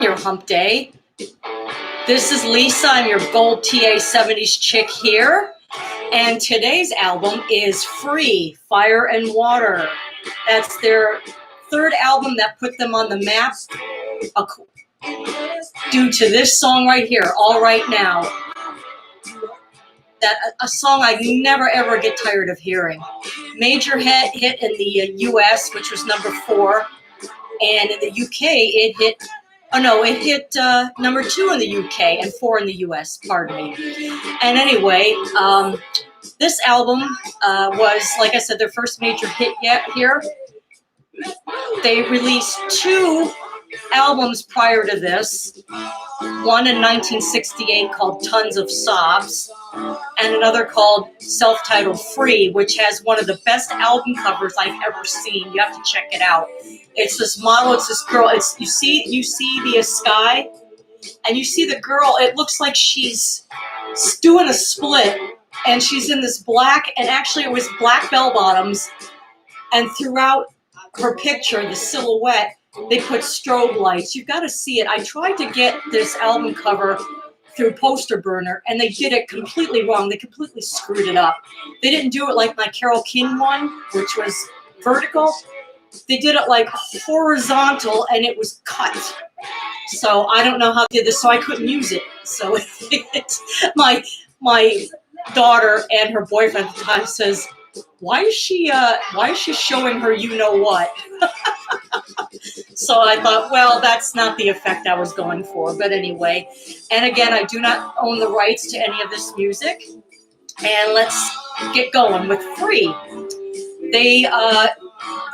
your hump day. This is Lisa. I'm your gold TA 70s chick here. And today's album is Free, Fire and Water. That's their third album that put them on the map due to this song right here, All Right Now. A song I never ever get tired of hearing. Major hit in the US, which was number 4. And in the UK, it hit number 2 in the UK and 4 in the US, pardon me. And anyway, this album was, like I said, their first major hit yet here. They released 2 albums prior to this. One in 1968 called Tons of Sobs, and another called self-titled Free, which has one of the best album covers I've ever seen. You have to check it out. It's this model, it's this girl, you see the sky, and you see the girl, it looks like she's doing a split, and she's in this black, and actually it was black bell bottoms, and throughout her picture, the silhouette, they put strobe lights. You've got to see it. I tried to get this album cover through Poster Burner, and they did it completely wrong. They completely screwed it up. They didn't do it like my Carole King one, which was vertical. They did it like horizontal, and it was cut. So I don't know how they did this, so I couldn't use it. So my daughter and her boyfriend at the time says, why is she showing her you know what? So I thought, well, that's not the effect I was going for. But anyway, and again, I do not own the rights to any of this music. And let's get going with Free. They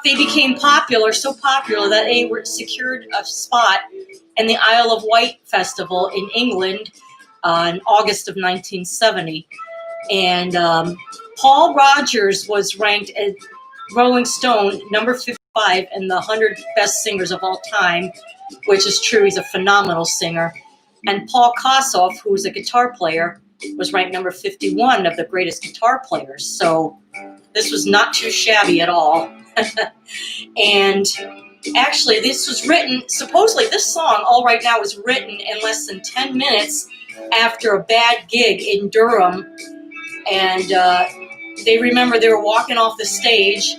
became popular, so popular that they secured a spot in the Isle of Wight Festival in England in August of 1970. And Paul Rodgers was ranked as Rolling Stone number 55 in the 100 best singers of all time, which is true. He's a phenomenal singer. And Paul Kossoff, who's a guitar player, was ranked number 51 of the greatest guitar players. So this was not too shabby at all. And actually, this was written, supposedly this song, All Right Now, was written in less than 10 minutes after a bad gig in Durham. And they remember they were walking off the stage,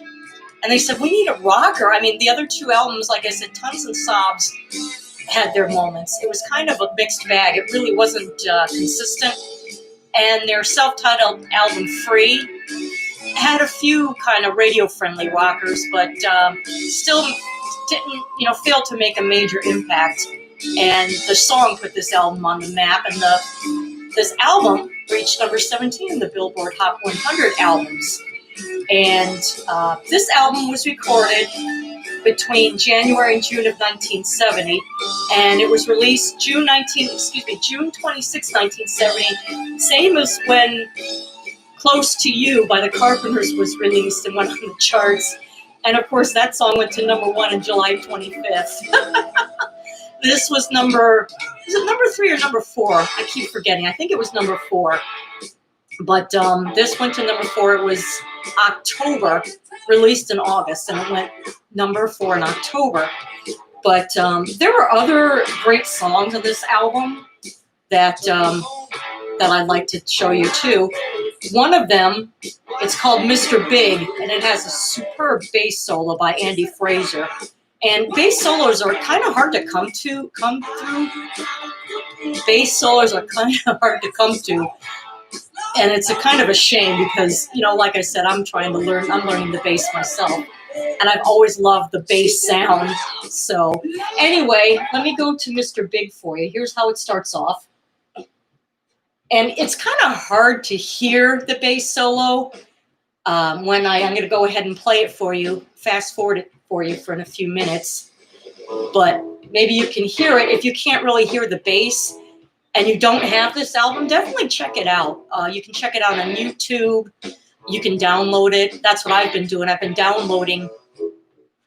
and they said, we need a rocker. I mean, the other 2 albums, like I said, Tons and Sobs, had their moments. It was kind of a mixed bag. It really wasn't consistent. And their self-titled album, Free, had a few kind of radio-friendly rockers, but still didn't, fail to make a major impact. And the song put this album on the map, and this album reached number 17 in the Billboard Hot 100 albums. And this album was recorded between January and June of 1970, and it was released June 26, 1970, same as when Close to You by the Carpenters was released and went on the charts. And of course, that song went to number 1 on July 25th. This was number 3 or number 4? I keep forgetting. I think it was number 4. But this went to number 4. It was October, released in August, and it went number 4 in October. But there were other great songs on this album that I'd like to show you too. One of them, it's called Mr. Big, and it has a superb bass solo by Andy Fraser. And bass solos are kind of hard to come through. Bass solos are kind of hard to come to. And it's a kind of a shame because, like I said, I'm learning the bass myself. And I've always loved the bass sound. So anyway, let me go to Mr. Big for you. Here's how it starts off. And it's kind of hard to hear the bass solo I'm going to go ahead and play it for you, fast forward it for you for in a few minutes. But maybe you can hear it. If you can't really hear the bass and you don't have this album, definitely check it out. You can check it out on YouTube. You can download it. That's what I've been doing. I've been downloading.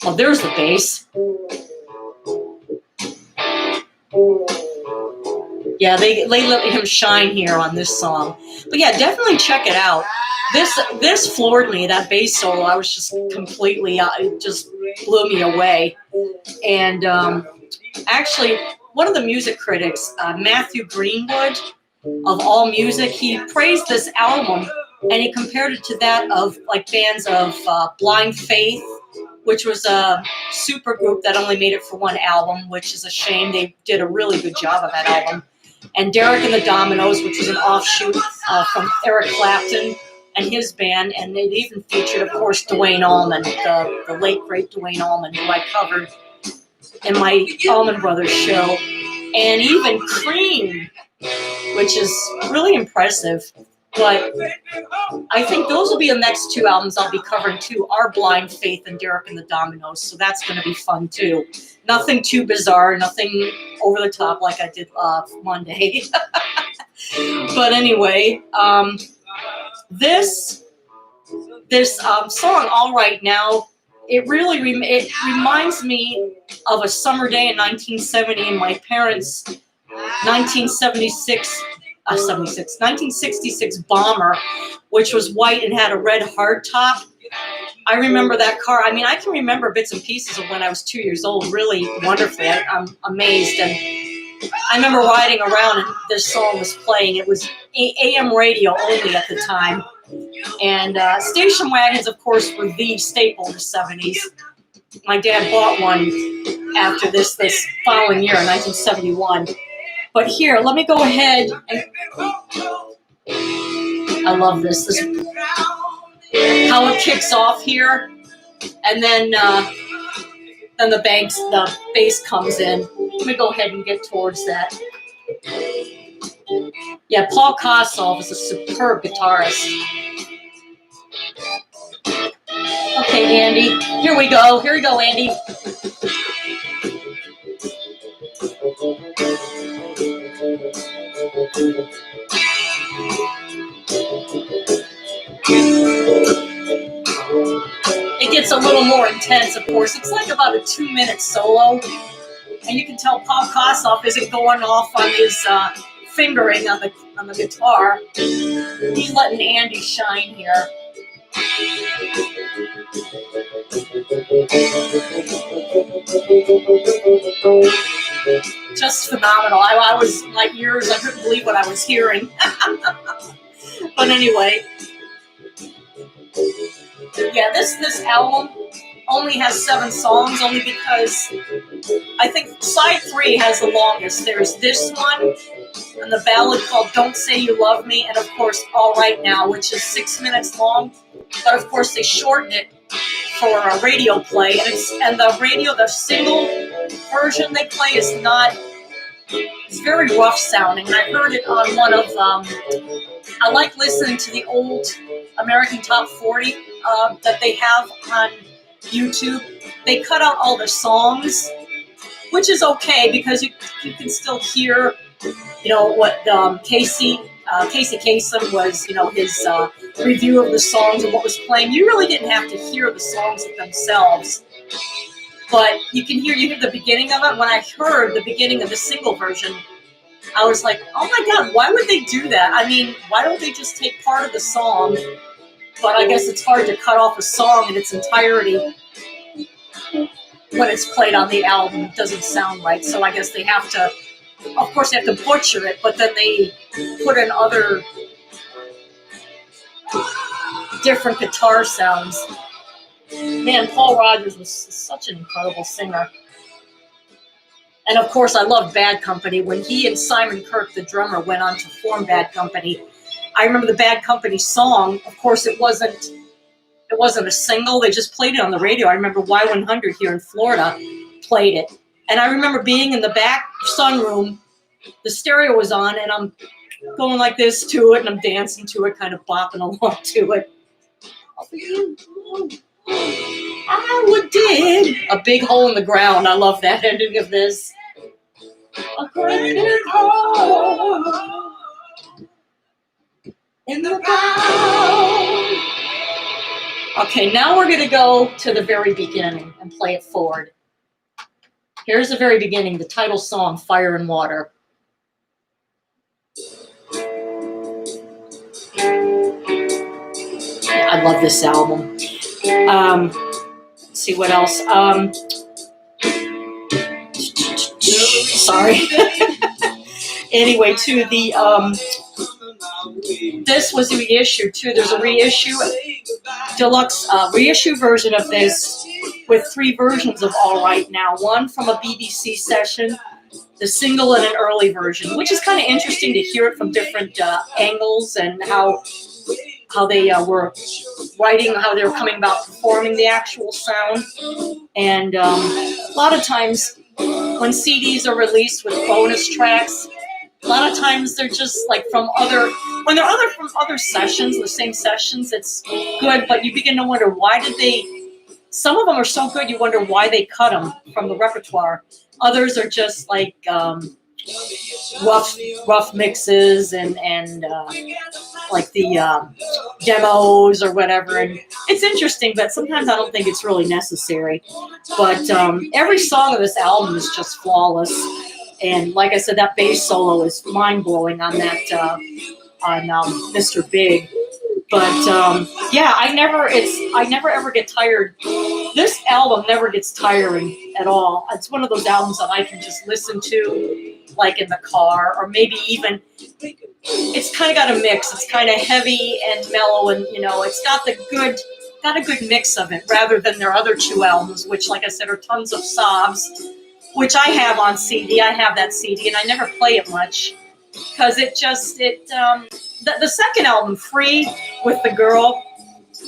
Oh, there's the bass. Yeah, they let him shine here on this song. But yeah, definitely check it out. This floored me, that bass solo. I was just completely, it just blew me away. And actually, one of the music critics, Matthew Greenwood of AllMusic, he praised this album and he compared it to that of like bands of Blind Faith, which was a super group that only made it for one album, which is a shame. They did a really good job on that album. And Derek and the Dominoes, which was an offshoot from Eric Clapton and his band, and it even featured, of course, Duane Allman, the late, great Duane Allman, who I covered in my Allman Brothers show, and even Cream, which is really impressive. But I think those will be the next two albums I'll be covering too, are Blind Faith and Derek and the Dominoes, so that's going to be fun too. Nothing too bizarre, nothing over the top like I did Monday. But anyway, this song, All Right Now, it really it reminds me of a summer day in 1970 in my parents' 1966 Bomber, which was white and had a red hardtop. I remember that car. I mean, I can remember bits and pieces of when I was 2 years old, really wonderfully. I'm amazed. And I remember riding around and this song was playing. It was AM radio only at the time. And station wagons, of course, were the staple in the 70s. My dad bought one after this following year, in 1971. But here, let me go ahead and I love this how it kicks off here, and then the bass comes in. Let me go ahead and get towards that. Yeah, Paul Kossoff is a superb guitarist. Okay, Andy, here we go, Andy. It gets a little more intense, of course. It's like about a 2-minute solo, and you can tell Paul Kossoff isn't going off on his fingering on the guitar. He's letting Andy shine here. Just phenomenal. I was, my ears, I couldn't believe what I was hearing. But anyway, yeah, this album only has 7 songs, only because I think side 3 has the longest. There's this one, and the ballad called Don't Say You Love Me, and of course All Right Now, which is 6 minutes long. But of course they shorten it for a radio play, and the single version they play is not. It's very rough sounding. And I heard it on one of. I like listening to the old American Top 40 that they have on YouTube. They cut out all the songs, which is okay because you can still hear, what Casey Kasem was, his review of the songs and what was playing. You really didn't have to hear the songs themselves, but you hear the beginning of it. When I heard the beginning of the single version, I was like, oh my God, why would they do that? I mean, why don't they just take part of the song? But I guess it's hard to cut off a song in its entirety when it's played on the album. It doesn't sound right. So I guess they have to, of course, they have to butcher it, but then they put in other different guitar sounds. Man, Paul Rodgers was such an incredible singer. And of course, I love Bad Company. When he and Simon Kirke, the drummer, went on to form Bad Company, I remember the Bad Company song. Of course, it wasn't a single. They just played it on the radio. I remember Y100 here in Florida played it. And I remember being in the back sunroom, the stereo was on, and I'm going like this to it, and I'm dancing to it, kind of bopping along to it. I would dig a big hole in the ground. I love that ending of this. A great big hole in the ground. Okay, now we're going to go to the very beginning and play it forward. Here's the very beginning, the title song, Fire and Water. I love this album. Let's see what else. Sorry. Anyway, to the this was reissued too. There's a reissue, deluxe reissue version of this with 3 versions of All Right Now. One from a BBC session, the single, and an early version, which is kind of interesting to hear it from different angles and how they were writing, how they were coming about performing the actual sound. And a lot of times when CDs are released with bonus tracks, a lot of times they're just like from when they're from other sessions, the same sessions, it's good, but you begin to wonder some of them are so good you wonder why they cut them from the repertoire. Others are just like rough mixes and like the demos or whatever. And it's interesting, but sometimes I don't think it's really necessary. But every song of this album is just flawless. And like I said, that bass solo is mind-blowing on that on Mr. Big. But yeah, I never ever get tired. This album never gets tiring at all. It's one of those albums that I can just listen to, like in the car, or maybe even. It's kind of got a mix. It's kind of heavy and mellow, and it's got a good mix of it, rather than their other 2 albums, which, like I said, are tons of sobs, which I have on CD. I have that CD, and I never play it much because the second album, Free, with the girl,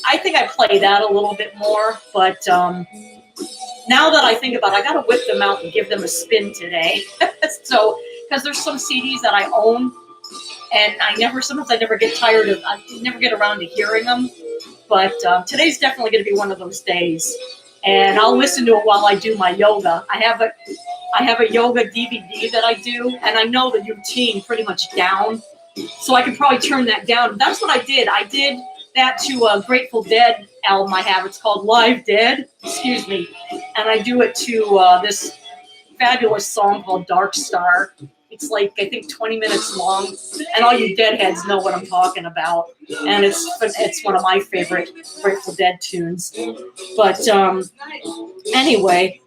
I think I play that a little bit more. But now that I think about it, I got to whip them out and give them a spin today. So, because there's some CDs that I own, and sometimes I never get tired of, I never get around to hearing them. But today's definitely going to be one of those days. And I'll listen to it while I do my yoga. I have a yoga DVD that I do, and I know the routine pretty much down. So I could probably turn that down. That's what I did. I did that to a Grateful Dead album I have. It's called Live Dead. Excuse me. And I do it to this fabulous song called Dark Star. It's like, I think, 20 minutes long. And all you Deadheads know what I'm talking about. And it's one of my favorite Grateful Dead tunes. But anyway,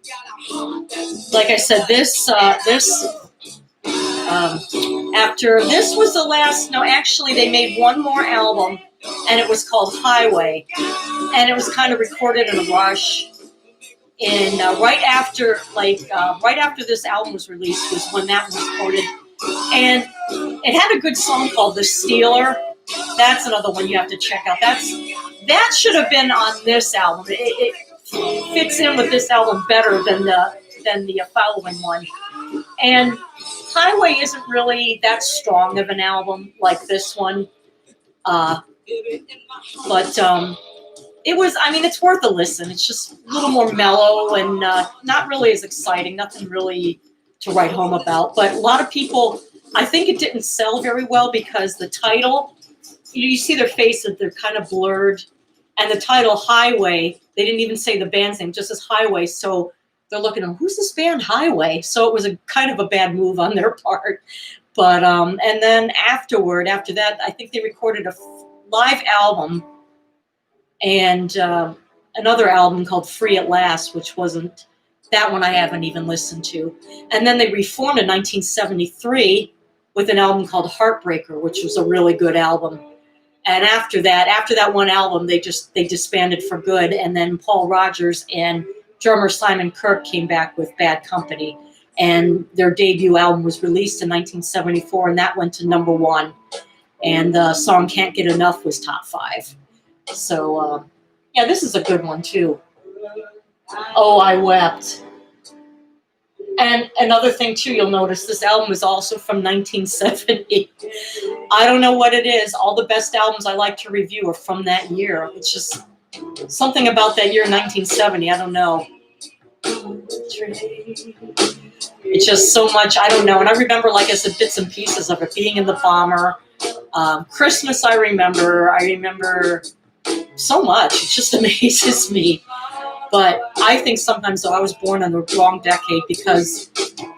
like I said, after this was the last, no, actually they made one more album, and it was called Highway, and it was kind of recorded in a rush. And right after this album was released was when that was recorded, and it had a good song called The Stealer. That's another one you have to check out. That should have been on this album. It fits in with this album better than the following one. And Highway isn't really that strong of an album like this one, but it's worth a listen. It's just a little more mellow and not really as exciting. Nothing really to write home about. But a lot of people, I think it didn't sell very well because the title, you see their faces, they're kind of blurred. And the title Highway, they didn't even say the band's name, just as Highway. So they're looking at, who's this band Highway? So it was a kind of a bad move on their part. But and then after that, I think they recorded a live album and another album called Free at Last, which wasn't, that one I haven't even listened to. And then they reformed in 1973 with an album called Heartbreaker, which was a really good album. And after that one album, they disbanded for good. And then Paul Rodgers and drummer Simon Kirke came back with Bad Company, and their debut album was released in 1974, and that went to number 1. And the song Can't Get Enough was top 5. So, yeah, this is a good one, too. Oh, I Wept. And another thing, too, you'll notice this album is also from 1970. I don't know what it is. All the best albums I like to review are from that year. It's just something about that year, 1970. I don't know. It's just so much. I don't know. And I remember, like I said, bits and pieces of it, being in the bomber. Christmas, I remember so much. It just amazes me. But I think sometimes, though, I was born in the wrong decade, because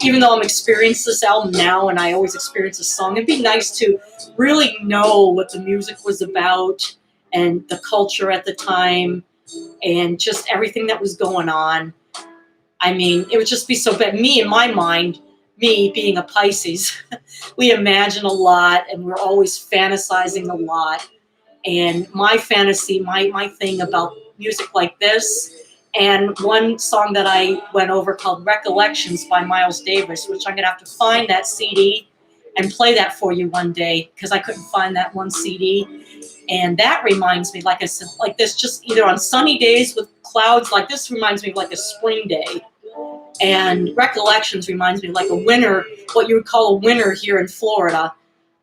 even though I'm experiencing this album now and I always experience a song, it'd be nice to really know what the music was about and the culture at the time and just everything that was going on. I mean, it would just be so bad. Me, in my mind, me being a Pisces, we imagine a lot and we're always fantasizing a lot. And my fantasy, my thing about music like this, and one song that I went over called Recollections by Miles Davis, which I'm going to have to find that CD and play that for you one day because I couldn't find that one CD. And that reminds me, like I said, like this, just either on sunny days with clouds, like this reminds me of like a spring day. And Recollections reminds me of like a winter, what you would call a winter here in Florida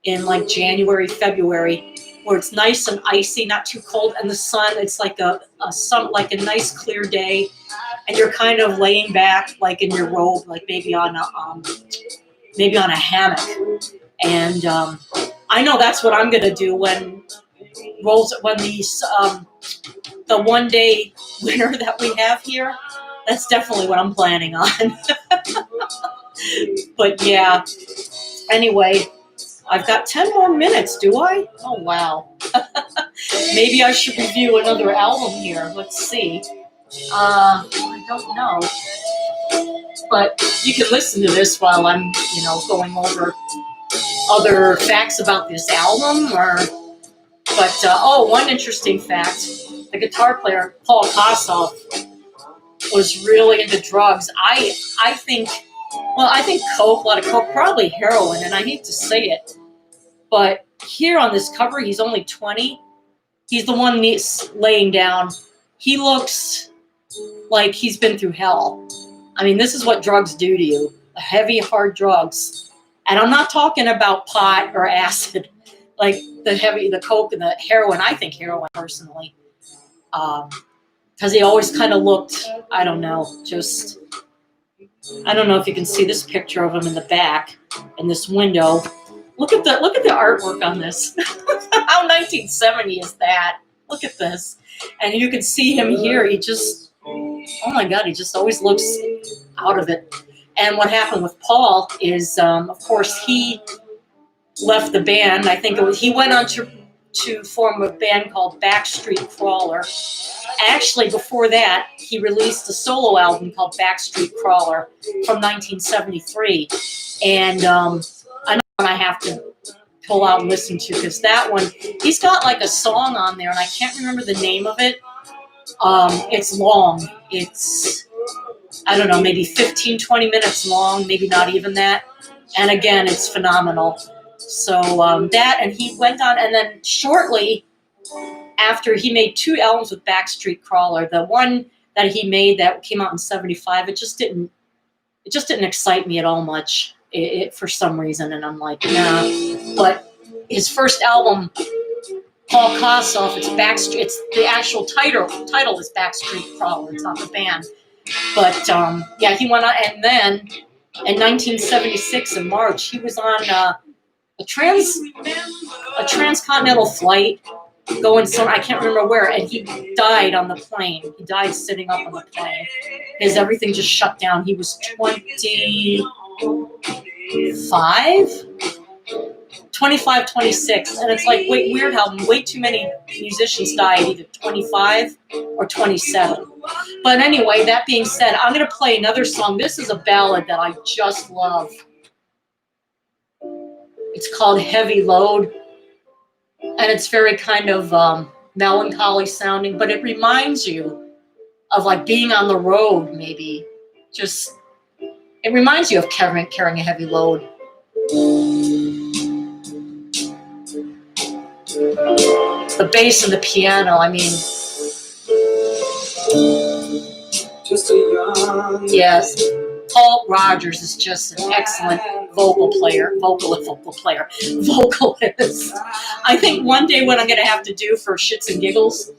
in like January, February, where it's nice and icy, not too cold, and the sun, it's like a nice clear day, and you're kind of laying back like in your robe, like maybe on a hammock. And I know that's what I'm gonna do when the 1 day winter that we have here. That's definitely what I'm planning on. But yeah, anyway, I've got 10 more minutes, do I? Oh, wow. Maybe I should review another album here. Let's see. I don't know. But you can listen to this while I'm, going over other facts about this album. But one interesting fact. The guitar player, Paul Kossoff, was really into drugs. I think coke, a lot of coke, probably heroin, and I hate to say it, but here on this cover, he's only 20. He's the one laying down. He looks like he's been through hell. I mean, this is what drugs do to you, heavy, hard drugs. And I'm not talking about pot or acid, like the coke and the heroin. I think heroin, personally. Because he always kind of looked, I don't know if you can see this picture of him in the back in this window. Look at the artwork on this. How 1970 is that? Look at this. And you can see him here. He just, oh my God, he just always looks out of it. And what happened with Paul is, of course, he left the band. I think he went on to form a band called Backstreet Crawler. Actually, before that, he released a solo album called Backstreet Crawler from 1973. And I know one I have to pull out and listen to, because that one, he's got like a song on there, and I can't remember the name of it. It's long. It's, I don't know, maybe 15, 20 minutes long, maybe not even that. And again, it's phenomenal. So that, and he went on, and then shortly after, he made 2 albums with Backstreet Crawler. The one that he made that came out in 75, it just didn't excite me at all much, for some reason, and I'm like, nah. But his first album, Paul Kossoff, it's the actual title is Backstreet Crawler. It's not the band. But yeah, he went on, and then in 1976 in March, he was on a transcontinental flight going somewhere, I can't remember where, and he died on the plane. He died sitting up on the plane. Everything just shut down. He was 25, 26, and it's like, weird how way too many musicians died, either 25 or 27. But anyway, that being said, I'm going to play another song. This is a ballad that I just love. It's called Heavy Load, and it's very kind of melancholy sounding, but it reminds you of like being on the road, maybe. It reminds you of carrying a heavy load. The bass and the piano, I mean, yes. Paul Rodgers is just an excellent vocalist. I think one day what I'm going to have to do for shits and giggles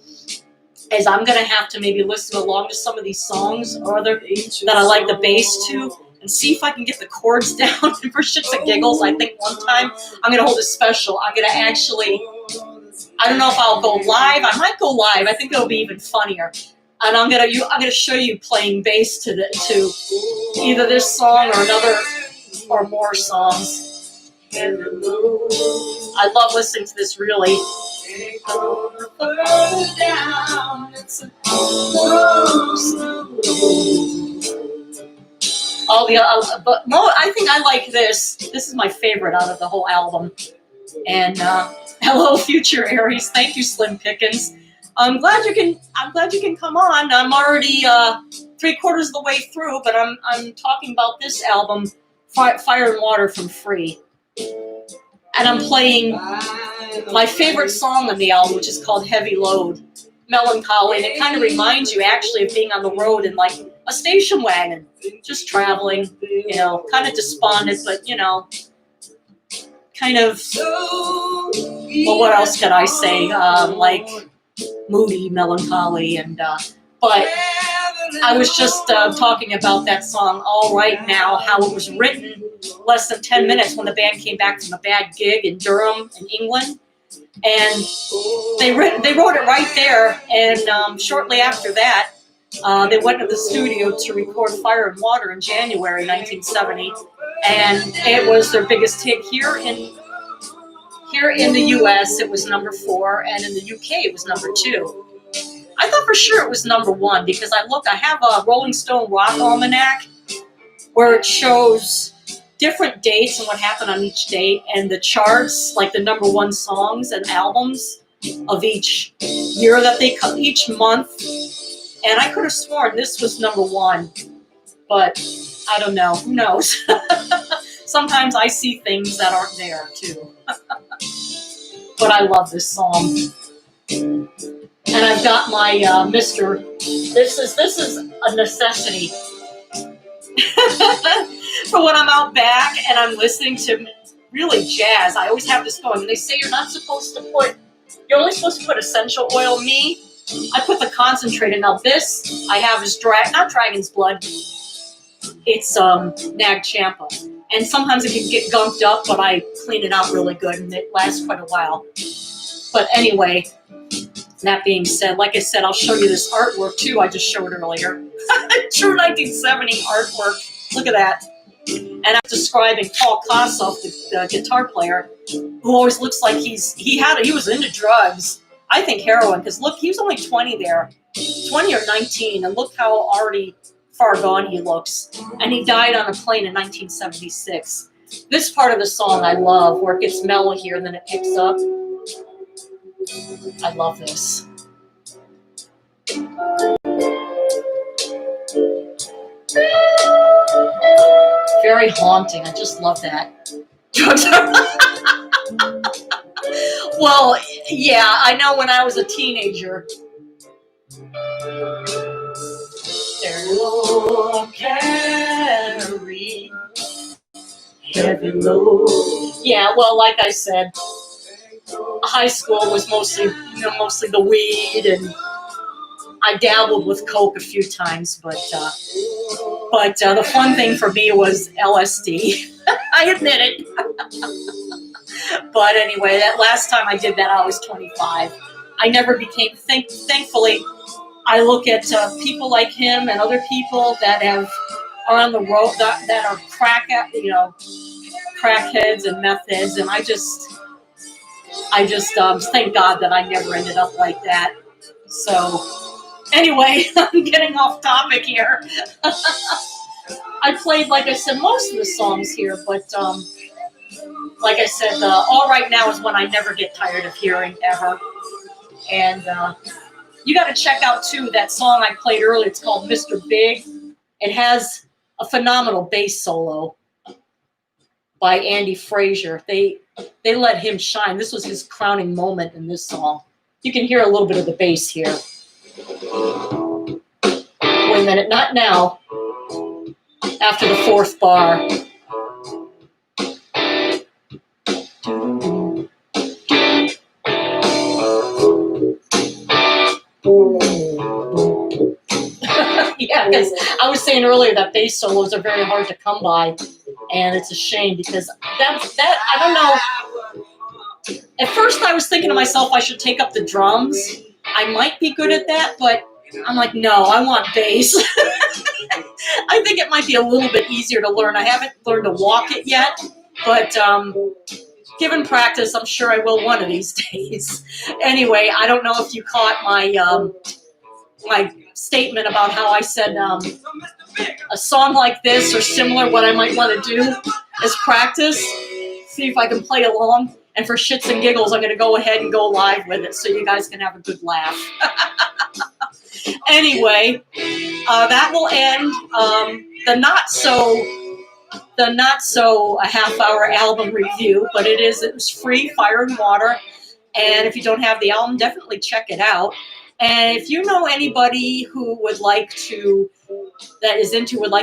is I'm going to have to maybe listen along to some of these songs or other that I like the bass to, and see if I can get the chords down for shits and giggles. I think one time I'm going to hold a special. I'm going to actually, I don't know if I'll go live. I might go live. I think it'll be even funnier. And I'm gonna show you playing bass to either this song or another or more songs. I love listening to this, really. all the but I think I like this. This is my favorite out of the whole album. And hello, future Aries. Thank you, Slim Pickens. I'm glad you can come on. I'm already 3/4 of the way through, but I'm talking about this album, Fire and Water from Free. And I'm playing my favorite song on the album, which is called Heavy Load, Melancholy. And it kind of reminds you actually of being on the road in like a station wagon, just traveling, kind of despondent, but, kind of, well, what else could I say? Like moody, melancholy, and, but I was just talking about that song, All Right Now, how it was written less than 10 minutes when the band came back from a bad gig in Durham, in England. And they wrote it right there. And shortly after that, they went to the studio to record Fire and Water in January 1970. And it was their biggest hit here in the U.S. It was number 4, and in the U.K. it was number 2. I thought for sure it was number 1 because I have a Rolling Stone Rock Almanac where it shows different dates and what happened on each date, and the charts, like the number 1 songs and albums of each year that they cut each month. And I could have sworn this was number 1, but I don't know. Who knows? Sometimes I see things that aren't there too. But I love this song. And I've got my Mr. This is a necessity. For when I'm out back and I'm listening to really jazz, I always have this going. And they say you're only supposed to put essential oil. Me, I put the concentrated. Now this I have is not Dragon's Blood. It's Nag Champa. And sometimes it can get gunked up, but I clean it out really good and it lasts quite a while. But anyway, that being said, like I said, I'll show you this artwork too. I just showed earlier. True 1970 artwork. Look at that. And I'm describing Paul Kossoff, the guitar player, who always looks like he was into drugs. I think heroin, because look, he was only 20 there, 20 or 19, and look how already far gone he looks. And he died on a plane in 1976. This part of the song I love, where it gets mellow here and then it picks up. I love this. Very haunting. I just love that. Well, yeah, I know when I was a teenager. There carry heavy load. Yeah, well, like I said, high school was mostly the weed, and I dabbled with coke a few times, but the fun thing for me was LSD. I admit it. But anyway, that last time I did that, I was 25. I never became. Thankfully, I look at people like him and other people that are on the road that are crackheads and meth heads, and I just thank God that I never ended up like that. So anyway, I'm getting off topic here. I played, like I said, most of the songs here, but like I said, All Right Now is one I never get tired of hearing, ever. And you got to check out, too, that song I played earlier. It's called Mr. Big. It has a phenomenal bass solo by Andy Frazier. They let him shine. This was his crowning moment in this song. You can hear a little bit of the bass here. Wait a minute, not now. After the 4th bar. Yeah, because I was saying earlier that bass solos are very hard to come by, and it's a shame because that I don't know. At first, I was thinking to myself I should take up the drums. I might be good at that, but I'm like, no, I want bass. I think it might be a little bit easier to learn. I haven't learned to walk it yet, but given practice, I'm sure I will one of these days. Anyway, I don't know if you caught my my statement about how I said a song like this or similar, what I might want to do is practice, see if I can play along. And for shits and giggles, I'm going to go ahead and go live with it so you guys can have a good laugh. Anyway, that will end the not so a half-hour album review, but it was free, Fire and Water. And if you don't have the album, definitely check it out. And if you know anybody who would like to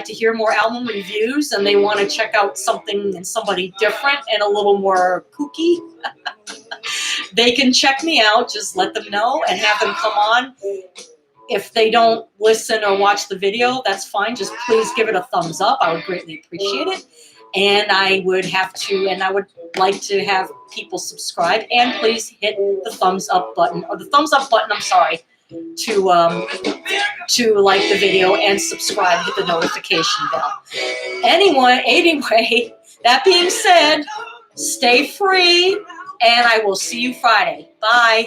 hear more album reviews and they want to check out something and somebody different and a little more kooky, they can check me out. Just let them know and have them come on. If they don't listen or watch the video, that's fine. Just please give it a thumbs up. I would greatly appreciate it. And I would like to have people subscribe, and please hit the thumbs up button, to like the video and subscribe, hit the notification bell. Anyway, that being said, stay free, and I will see you Friday. Bye.